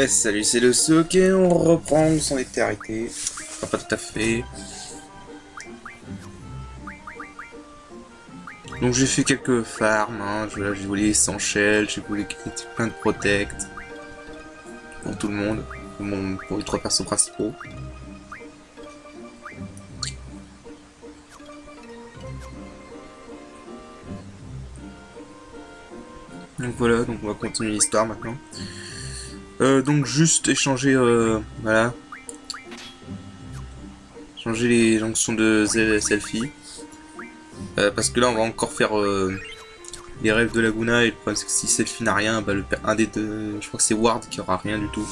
Salut, c'est le Souk et on reprend où s'en était arrêté. Enfin, pas tout à fait. Donc j'ai fait quelques farms, hein. J'ai volé 100 shells, j'ai volé plein de protect pour tout le monde, pour les trois persos principaux. Donc voilà, donc on va continuer l'histoire maintenant. Donc juste échanger, voilà, changer les jonctions de selfie. Parce que là on va encore faire les rêves de Laguna et le problème c'est que si Selfie n'a rien, bah un des deux, je crois que c'est Ward qui aura rien du tout.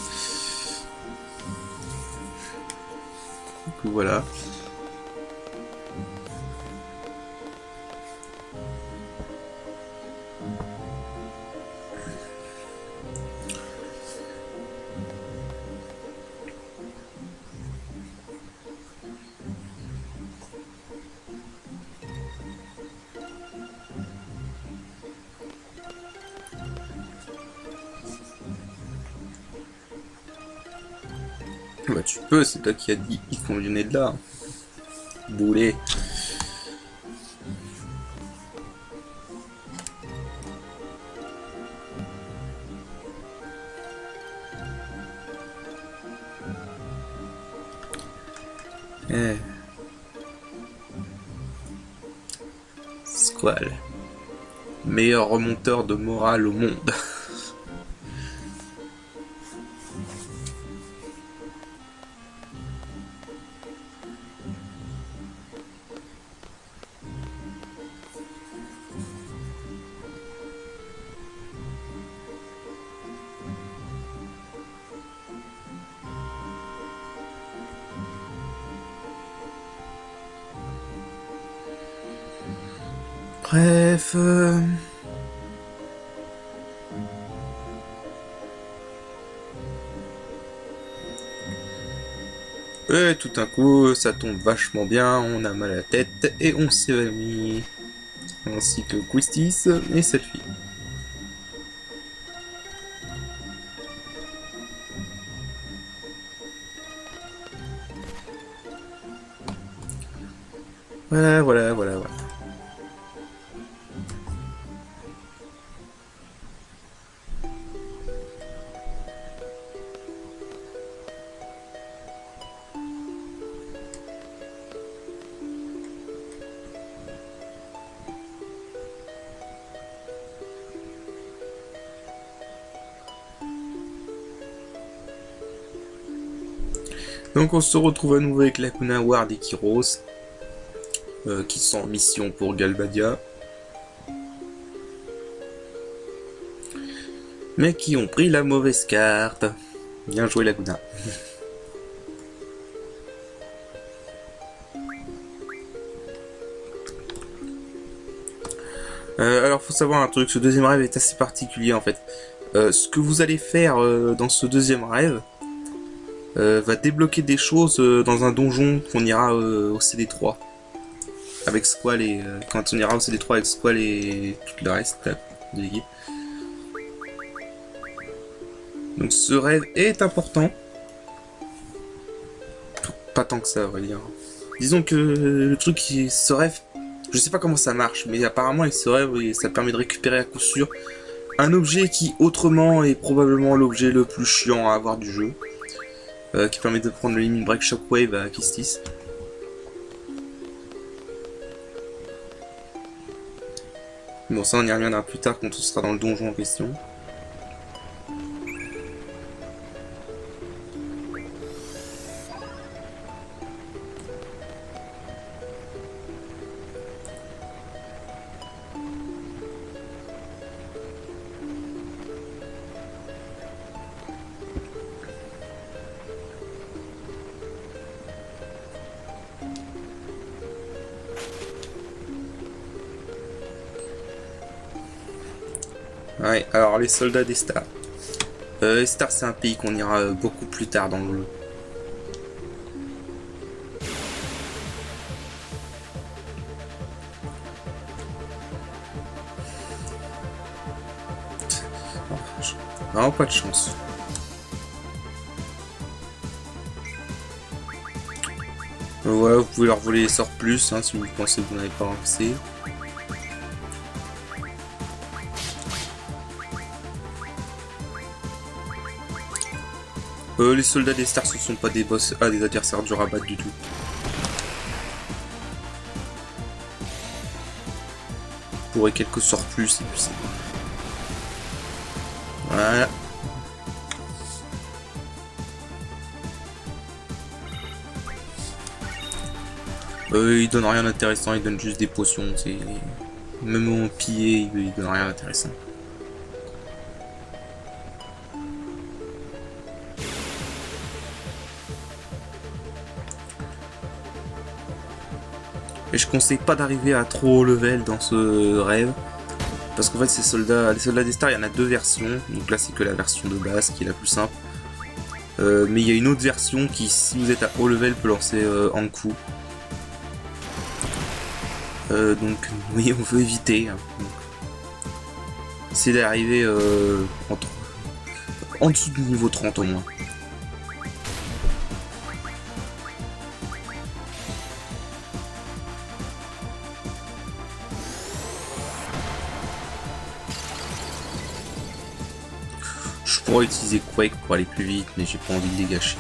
Donc voilà. Bah tu peux, c'est toi qui as dit il convenait de là. Boulet. Eh, Squall. Meilleur remonteur de morale au monde. Bref. Et tout d'un coup, ça tombe vachement bien, on a mal à la tête et on s'évanouit. Ainsi que Quistis et cette fille. Voilà. Donc on se retrouve à nouveau avec Laguna, Ward et Kyros, qui sont en mission pour Galbadia. Mais qui ont pris la mauvaise carte. Bien joué Laguna. Alors faut savoir un truc, ce deuxième rêve est assez particulier en fait. Ce que vous allez faire dans ce deuxième rêve va débloquer des choses dans un donjon qu'on ira au CD3 avec Squall et quand on ira au CD3 avec Squall et tout le reste de l'équipe. Donc ce rêve est important. Pas tant que ça, on va dire. Disons que le truc, ce rêve, je sais pas comment ça marche, mais apparemment avec ce rêve, ça permet de récupérer à coup sûr un objet qui autrement est probablement l'objet le plus chiant à avoir du jeu, qui permet de prendre le Limit Break Shockwave à Kistis. Bon, ça on y reviendra plus tard quand on sera dans le donjon en question. Ouais, alors les soldats des stars. Les stars c'est un pays qu'on ira beaucoup plus tard dans le jeu. Vraiment pas de chance. Voilà, vous pouvez leur voler les sorts plus hein, si vous pensez que vous n'avez pas accès. Les soldats des stars, ce sont pas des boss, des adversaires du rabat du tout. Vous pourrez quelques sorts plus et puis c'est bon. Voilà. Ils donnent rien d'intéressant, ils donnent juste des potions. C'est même en pillé, ils donnent rien d'intéressant. Et je conseille pas d'arriver à trop haut level dans ce rêve. Parce qu'en fait, les soldats des stars, il y en a deux versions. Donc là, c'est que la version de base qui est la plus simple. Mais il y a une autre version qui, si vous êtes à haut level, peut lancer en coup. Donc oui, on veut éviter. Hein. C'est d'arriver en dessous du niveau 30 au moins. Je pourrais utiliser Quake pour aller plus vite, mais j'ai pas envie de les gâcher.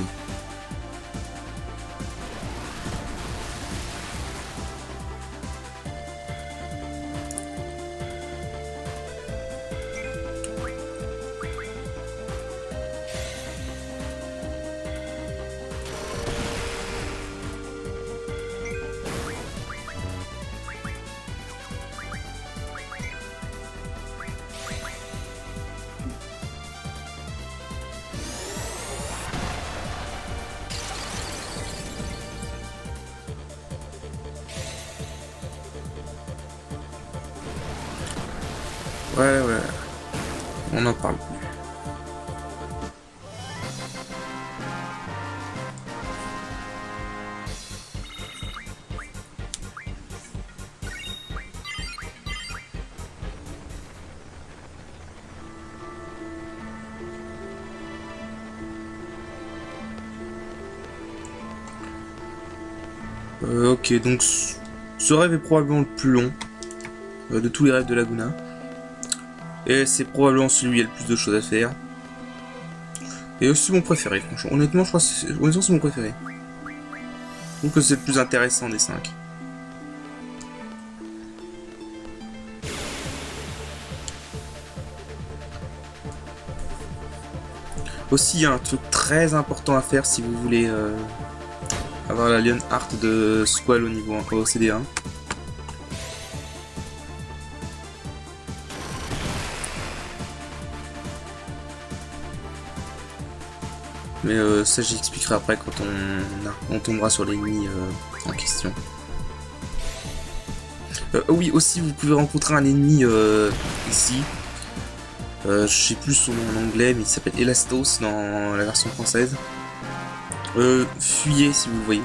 Ouais, on n'en parle plus. Ok, donc ce rêve est probablement le plus long de tous les rêves de Laguna. Et c'est probablement celui où il y a le plus de choses à faire. Et aussi mon préféré, franchement. Honnêtement, je crois que c'est mon préféré. Je trouve que c'est le plus intéressant des 5. Aussi, il y a un truc très important à faire si vous voulez avoir la Lion Heart de Squall au niveau au CD1. Mais ça j'expliquerai après quand on tombera sur l'ennemi en question. Oui, aussi vous pouvez rencontrer un ennemi ici. Je sais plus son nom en anglais, mais il s'appelle Elastos dans la version française. Fuyez si vous le voyez.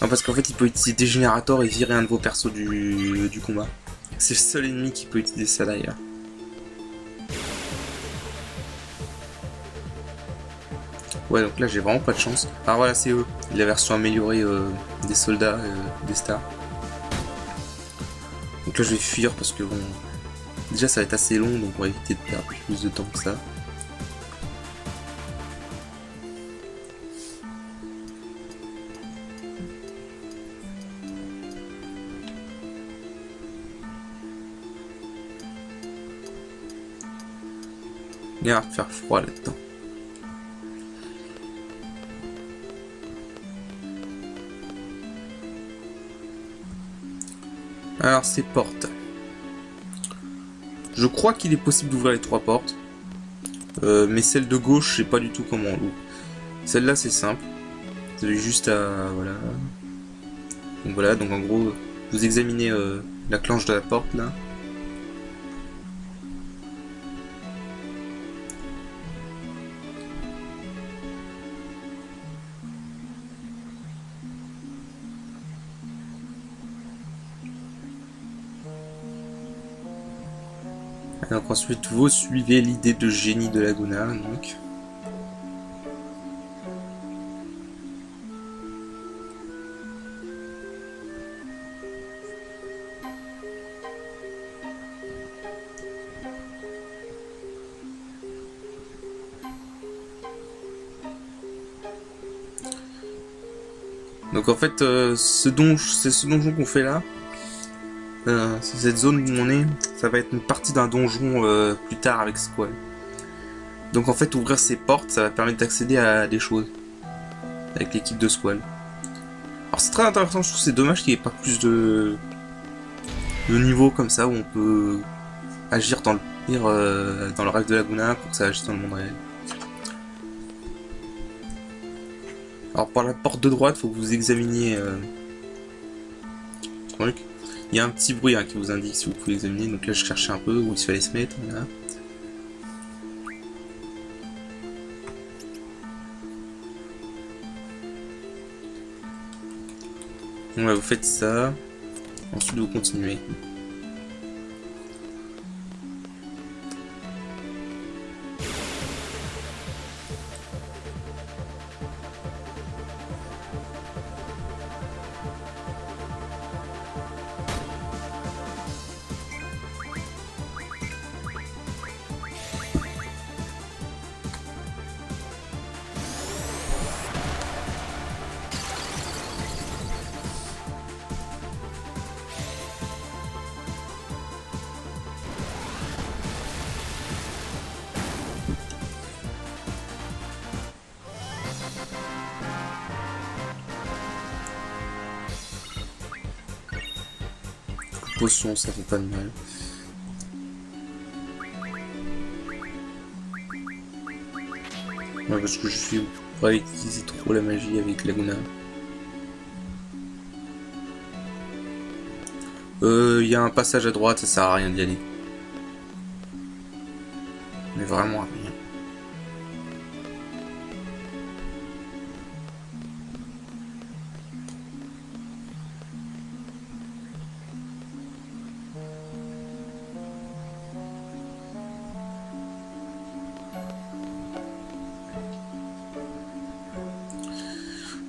Non, parce qu'en fait il peut utiliser des générateurs et virer un de vos persos du combat. C'est le seul ennemi qui peut utiliser ça d'ailleurs. Ouais, donc là j'ai vraiment pas de chance. Alors voilà, c'est eux, la version améliorée des soldats des stars. Donc là je vais fuir parce que bon, déjà ça va être assez long, donc on va éviter de perdre plus de temps que ça. Il va faire froid là-dedans. Alors ces portes. Je crois qu'il est possible d'ouvrir les 3 portes. Mais celle de gauche, je sais pas du tout comment on l'ouvre. Celle-là c'est simple. Vous avez juste à... Voilà. Donc voilà, donc en gros, vous examinez la clenche de la porte là. Donc ensuite vous suivez l'idée de génie de Laguna, donc. Donc en fait, c'est ce donjon qu'on fait là. C'est cette zone où on est, ça va être une partie d'un donjon plus tard avec Squall. Donc en fait, ouvrir ces portes, ça va permettre d'accéder à des choses avec l'équipe de Squall. Alors c'est très intéressant, je trouve c'est dommage qu'il n'y ait pas plus de niveaux comme ça où on peut agir dans le rêve de Laguna pour que ça agisse dans le monde réel. Alors par la porte de droite, faut que vous examiniez le truc. Il y a un petit bruit qui vous indique si vous pouvez examiner. Donc là, je cherchais un peu où il fallait se mettre. Voilà. Ouais, vous faites ça. Ensuite, vous continuez. Potion, ça fait pas de mal. Ouais, parce que je suis pas utiliser trop la magie avec Laguna. Il y a un passage à droite, ça sert à rien d'y aller. Mais vraiment à rien.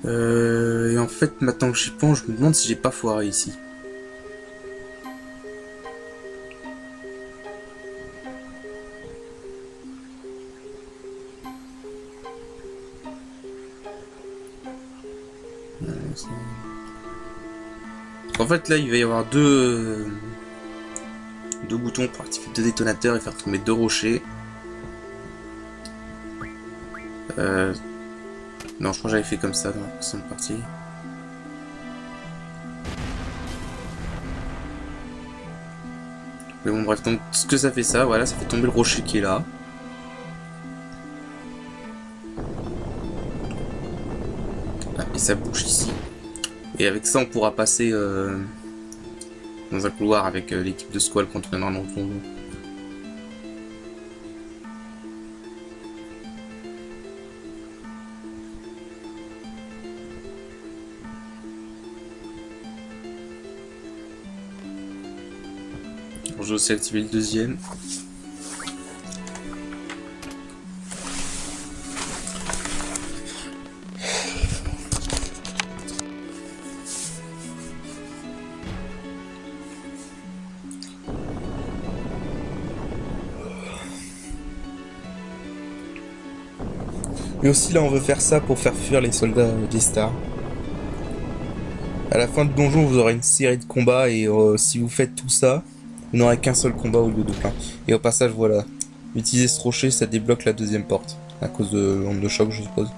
Et en fait, maintenant que j'y pense, je me demande si j'ai pas foiré ici. En fait, là, il va y avoir deux boutons pour activer deux détonateurs et faire tomber deux rochers. Non, je crois que j'avais fait comme ça dans la précédente partie. Mais bon, bref, donc ce que ça fait ça, voilà, ça fait tomber le rocher qui est là. Ah, et ça bouge ici. Et avec ça, on pourra passer dans un couloir avec l'équipe de Squall quand on viendra dans le donjon. Je vais aussi activer le deuxième. Et aussi là on veut faire ça pour faire fuir les soldats des stars. À la fin du donjon vous aurez une série de combats et si vous faites tout ça, vous n'aurez qu'un seul combat au lieu de plein. Et au passage voilà, utiliser ce rocher ça débloque la deuxième porte. À cause de l'onde de choc je suppose.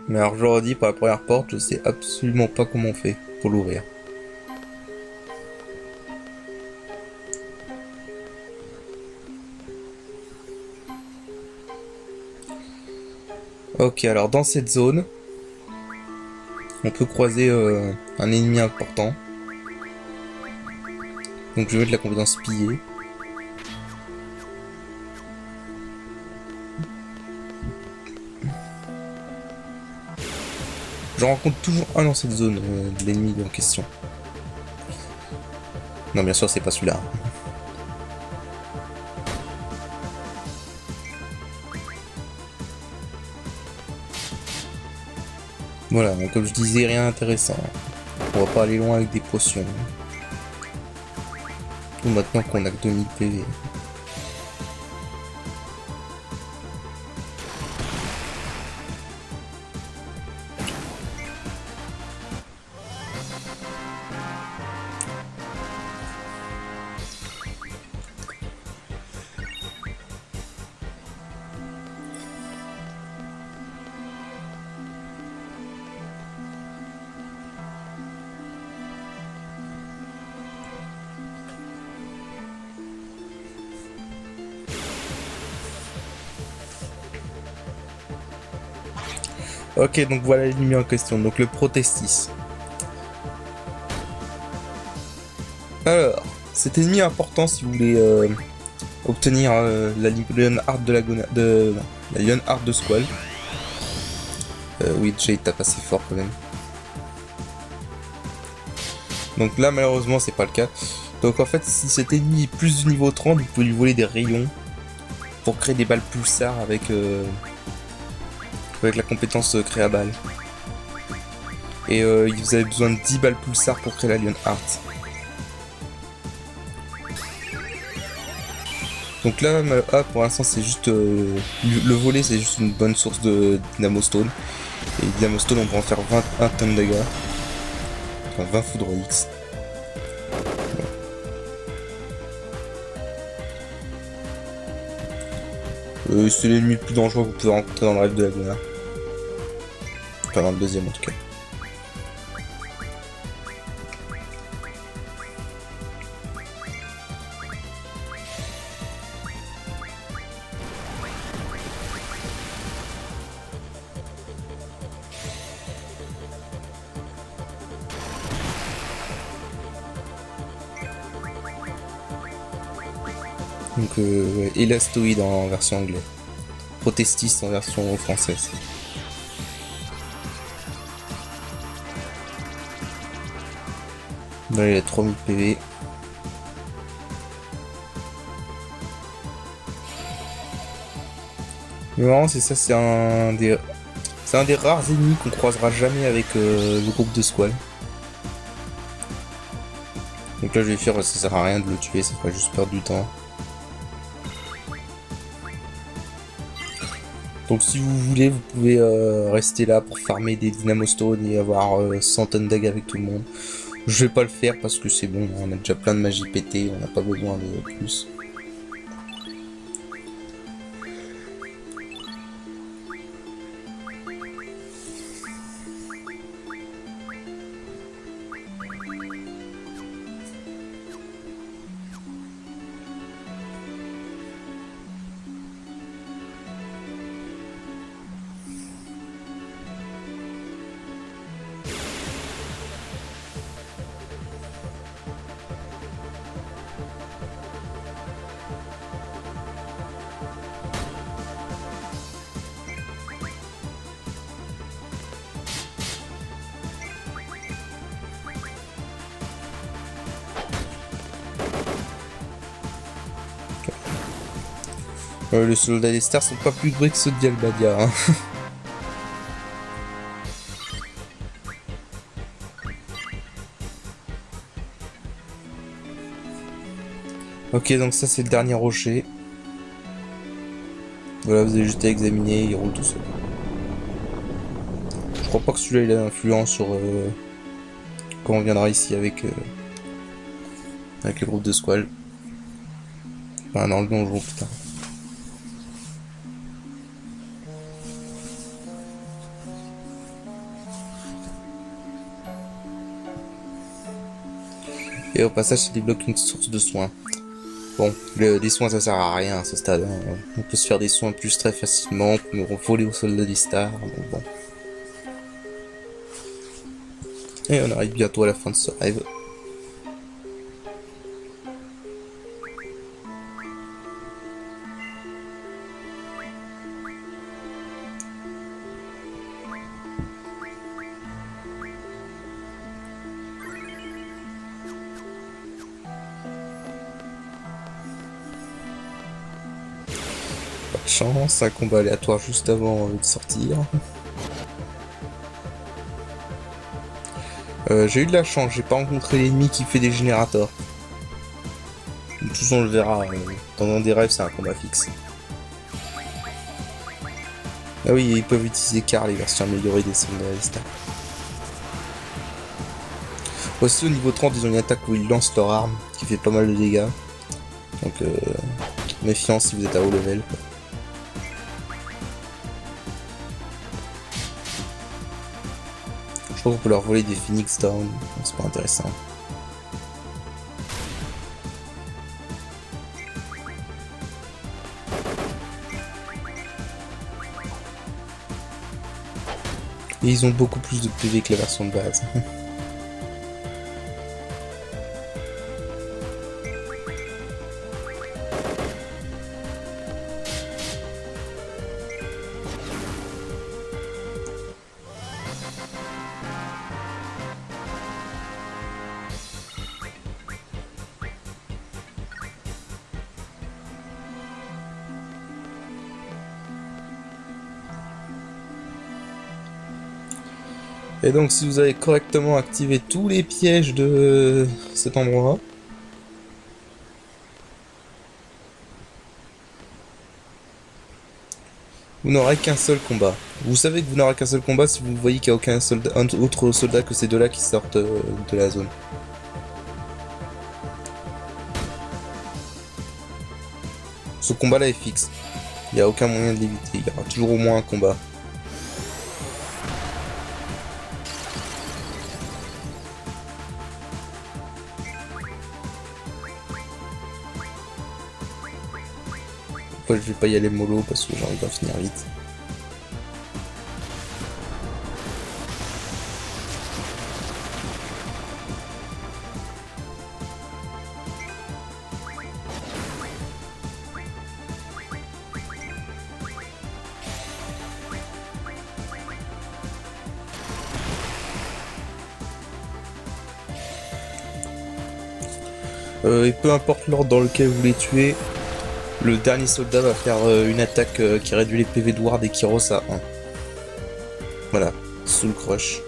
Mais alors je leur dis pour la première porte, je sais absolument pas comment on fait pour l'ouvrir. Ok, alors dans cette zone, on peut croiser un ennemi important. Donc je vais mettre la compétence piller. J'en rencontre toujours un dans cette zone, de l'ennemi en question. Non, bien sûr, c'est pas celui-là. Voilà, donc comme je disais, rien d'intéressant. On va pas aller loin avec des potions. Tout maintenant qu'on a que 2000 PV. Ok, donc voilà l'ennemi en question, donc le Protestis. Alors, cet ennemi est important si vous voulez obtenir la Lionheart de la Lionheart de Squall. Oui, déjà il tape assez fort quand même. Donc là malheureusement c'est pas le cas. Donc en fait si cet ennemi est plus du niveau 30, vous pouvez lui voler des rayons pour créer des balles pulsar avec la compétence créa balle. Et vous avez besoin de 10 balles pulsar pour créer la Lionheart. Donc là, pour l'instant, c'est juste le volet, c'est juste une bonne source de Dynamo Stone. Et Dynamo Stone, on peut en faire 21 tonnes de dégâts. Enfin, 20 foudre X. C'est l'ennemi le plus dangereux que vous pouvez rencontrer dans le rêve de la Luna. Enfin, dans le deuxième en tout cas. Donc, Elastoid en version anglaise. Protestis en version française. Là, il a 3000 PV. Mais vraiment, c'est ça, c'est un des rares ennemis qu'on croisera jamais avec le groupe de Squall. Donc là, je vais faire, ça sert à rien de le tuer, ça fera juste perdre du temps. Donc si vous voulez, vous pouvez rester là pour farmer des Dynamo Stone et avoir 100 tonnes d'ag avec tout le monde. Je vais pas le faire parce que c'est bon, on a déjà plein de magie pétée, on n'a pas besoin de plus. Les soldats des stars sont pas plus bruits que ceux de Dialbadia. Hein. Ok, donc ça c'est le dernier rocher. Voilà, vous avez juste à examiner, il roule tout seul. Je crois pas que celui-là il a influence sur quand on viendra ici avec le groupe de Squall. Enfin, dans le donjon, putain. Et au passage, ça débloque une source de soins. Bon, les soins ça sert à rien à ce stade. Hein. On peut se faire des soins plus très facilement, on peut voler au soldat des stars. Donc bon. Et on arrive bientôt à la fin de ce rêve. Pas de chance, un combat aléatoire juste avant de sortir. J'ai eu de la chance, j'ai pas rencontré l'ennemi qui fait des générateurs. De toute façon, on le verra. Dans des rêves, c'est un combat fixe. Ah oui, ils peuvent utiliser Car, les versions améliorées des soldats des stars. Aussi, au niveau 30, ils ont une attaque où ils lancent leur arme, qui fait pas mal de dégâts. Donc, méfiance si vous êtes à haut level. Je crois qu'on peut leur voler des Phoenix Down, c'est pas intéressant. Et ils ont beaucoup plus de PV que la version de base. Et donc si vous avez correctement activé tous les pièges de cet endroit, vous n'aurez qu'un seul combat. Vous savez que vous n'aurez qu'un seul combat si vous voyez qu'il n'y a aucun soldat, un autre soldat que ces deux-là qui sortent de la zone. Ce combat-là est fixe. Il n'y a aucun moyen de l'éviter. Il y aura toujours au moins un combat. Après, je vais pas y aller mollo parce que j'ai envie d'en finir vite. Et peu importe l'ordre dans lequel vous les tuez, le dernier soldat va faire une attaque qui réduit les PV de Ward et Kyros à 1. Voilà, Soul Crush.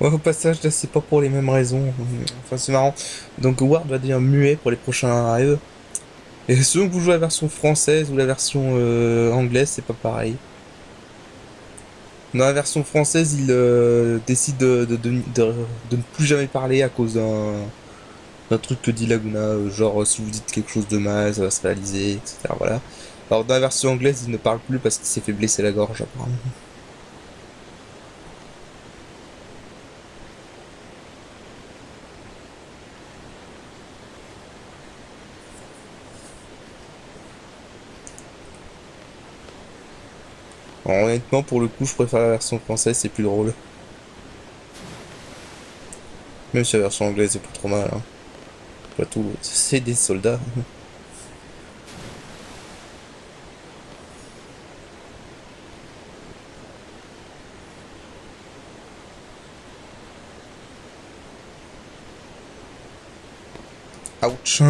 Ouais, au passage, là, c'est pas pour les mêmes raisons. Enfin, c'est marrant. Donc, Ward va devenir muet pour les prochains raids. Et selon que vous jouez la version française ou la version anglaise, c'est pas pareil. Dans la version française, il décide de ne plus jamais parler à cause d'un truc que dit Laguna. Genre, si vous dites quelque chose de mal, ça va se réaliser, etc. Voilà. Alors, dans la version anglaise, il ne parle plus parce qu'il s'est fait blesser la gorge, apparemment. Alors, honnêtement, pour le coup, je préfère la version française, c'est plus drôle. Même si la version anglaise est pas trop mal. Hein. Pas tout, c'est des soldats. Ouch.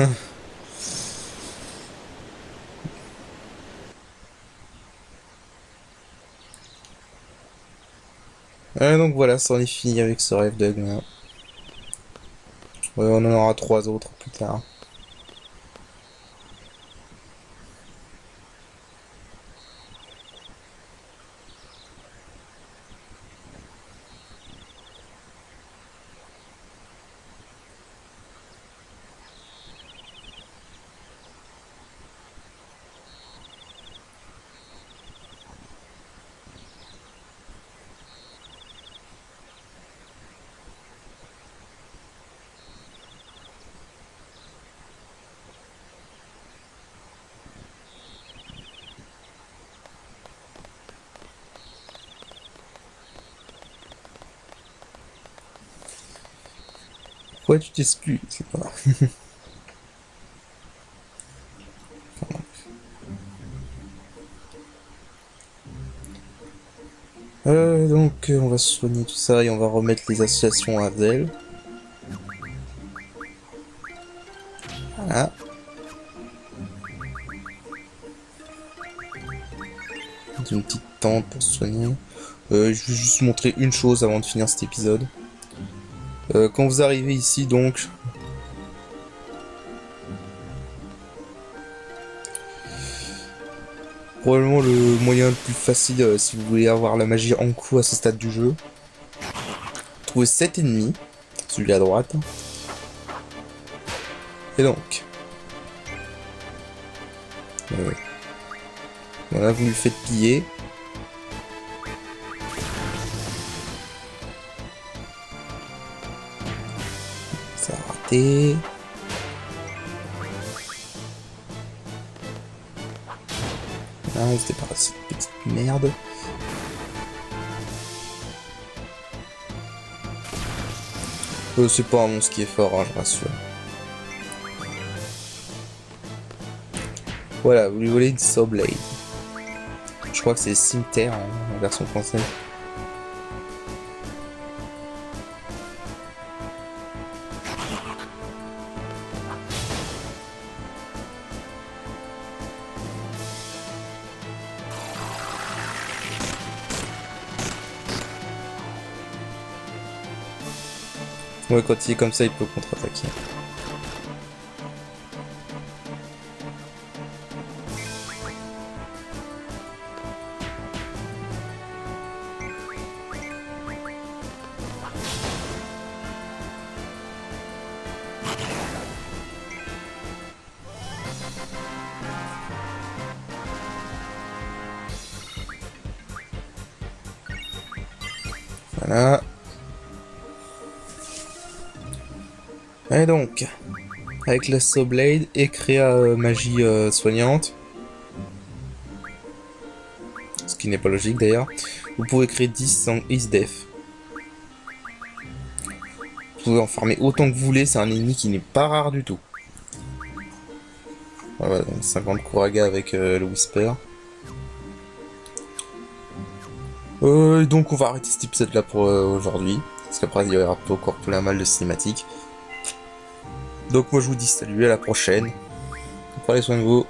Donc voilà, ça en est fini avec ce rêve de Laguna. Ouais, on en aura 3 autres plus tard. Pourquoi tu t'excuses? Voilà. Donc on va soigner tout ça et on va remettre les associations à Zel. Voilà. Une petite tente pour se soigner. Je vais juste montrer une chose avant de finir cet épisode. Quand vous arrivez ici donc, Probablement le moyen le plus facile si vous voulez avoir la magie en coup à ce stade du jeu. Trouvez 7 ennemis, celui à droite. Et donc, voilà, vous lui faites piller. Ça a raté. Ah, c'était pas cette petite merde. C'est pas un monstre qui est fort, hein, je rassure. Voilà, vous lui volez une Saw Blade. Je crois que c'est Cimetière en version française. Ouais, quand il est comme ça, il peut contre-attaquer. Voilà. Et donc, avec la Saw Blade et créa magie soignante, ce qui n'est pas logique d'ailleurs, vous pouvez créer 10 sans Is Death. Vous pouvez en farmer autant que vous voulez, c'est un ennemi qui n'est pas rare du tout. Voilà, donc 50 Kuraga avec le Whisper. Donc on va arrêter cet épisode là pour aujourd'hui, parce qu'après il y aura encore plein mal de cinématiques. Donc moi je vous dis salut, à la prochaine. Prenez soin de vous.